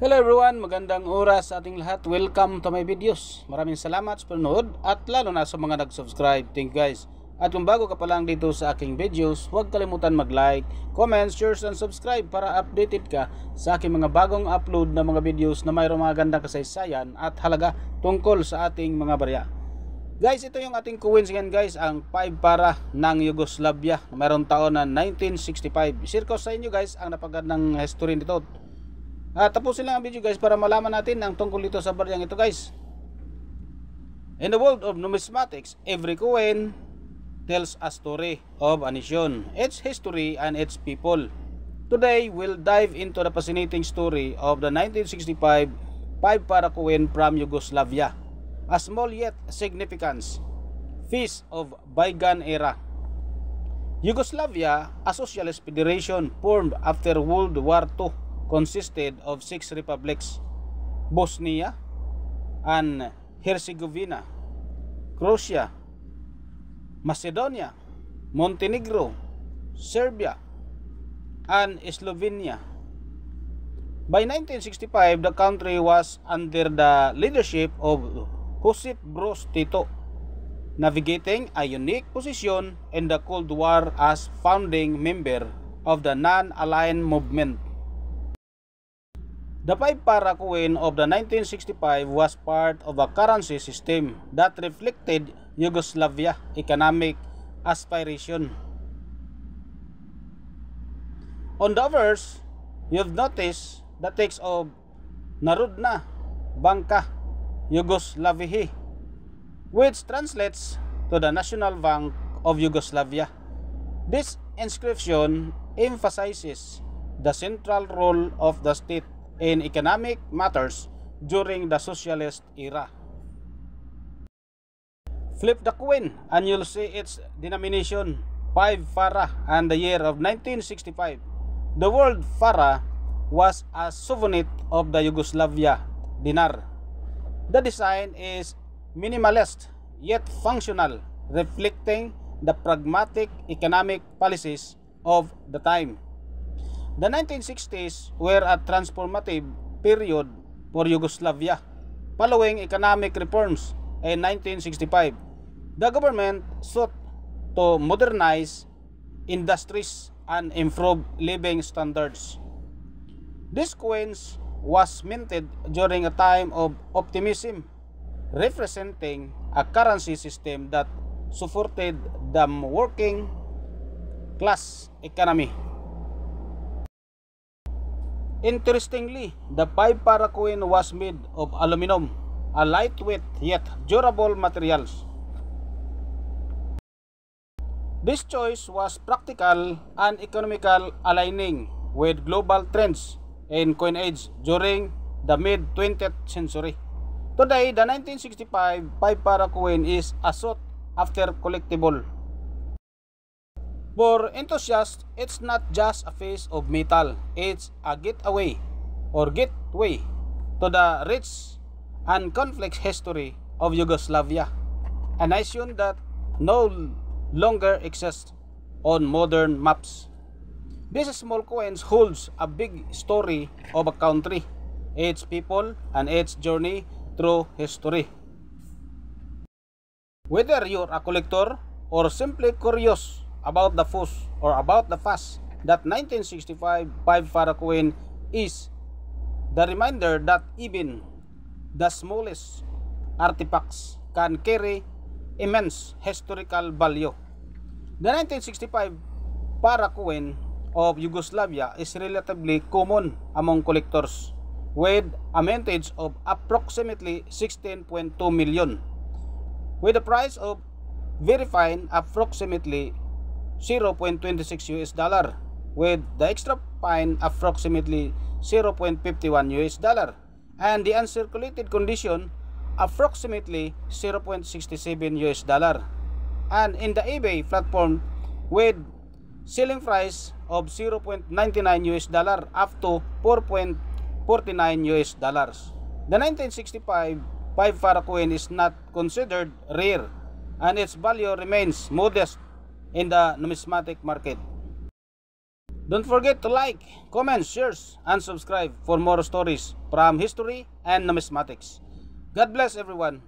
Hello everyone, magandang oras sa ating lahat. Welcome to my videos. Maraming salamat sa panonood at lalo na sa mga nag-subscribe. Thank you guys. At kung bago ka pa lang dito sa aking videos, huwag kalimutan mag-like, comment, share, and subscribe para updated ka sa aking mga bagong upload na mga videos na mayroong mga gandang kasaysayan at halaga tungkol sa ating mga barya. Guys, ito yung ating coins ngayon guys, ang 5 para ng Yugoslavia na mayroong taon na 1965. Share ko sa inyo guys ang napagandang history nito. Tapusin lang ang video guys para malaman natin ang tungkol dito sa baryang ito guys. In the world of numismatics, every coin tells a story of a nation, its history and its people. Today, we'll dive into the fascinating story of the 1965 5 para coin from Yugoslavia, a small yet significant piece of bygone era. Yugoslavia, a socialist federation formed after World War II, consisted of 6 republics: Bosnia and Herzegovina, Croatia, Macedonia, Montenegro, Serbia, and Slovenia. By 1965, the country was under the leadership of Josip Broz Tito, navigating a unique position in the Cold War as founding member of the non-aligned movement. The 5 para coin of the 1965 was part of a currency system that reflected Yugoslavia economic aspiration. On the verse, you've noticed the text of Narodna Banka Yugoslavihi, which translates to the National Bank of Yugoslavia. This inscription emphasizes the central role of the state in economic matters during the socialist era. Flip the coin and you'll see its denomination 5 para and the year of 1965. The word para was a souvenir of the Yugoslavia dinar. The design is minimalist yet functional, reflecting the pragmatic economic policies of the time. The 1960s were a transformative period for Yugoslavia. Following economic reforms in 1965, the government sought to modernize industries and improve living standards. This coin was minted during a time of optimism, representing a currency system that supported the working class economy. Interestingly, the 5 para coin was made of aluminum, a lightweight yet durable materials. This choice was practical and economical, aligning with global trends in coinage during the mid-20th century. Today, the 1965 5 para coin is a sought-after collectible. For enthusiasts, it's not just a piece of metal, it's a gateway to the rich and complex history of Yugoslavia, a nation that no longer exists on modern maps. This small coin holds a big story of a country, its people, and its journey through history. Whether you're a collector or simply curious about the fuss or about the fuss, that 1965 5 para coin is the reminder that even the smallest artifacts can carry immense historical value. The 1965 para coin of Yugoslavia is relatively common among collectors, with a mintage of approximately 16.2 million, with a price of very fine approximately $0.26 US, with the extra fine approximately $0.51 US, and the uncirculated condition approximately $0.67 US, and in the eBay platform with selling price of $0.99 US up to $4.49 US. The 1965 5 para coin is not considered rare, and its value remains modest in the numismatic market. Don't forget to like, comment, share, and subscribe for more stories from history and numismatics. God bless everyone.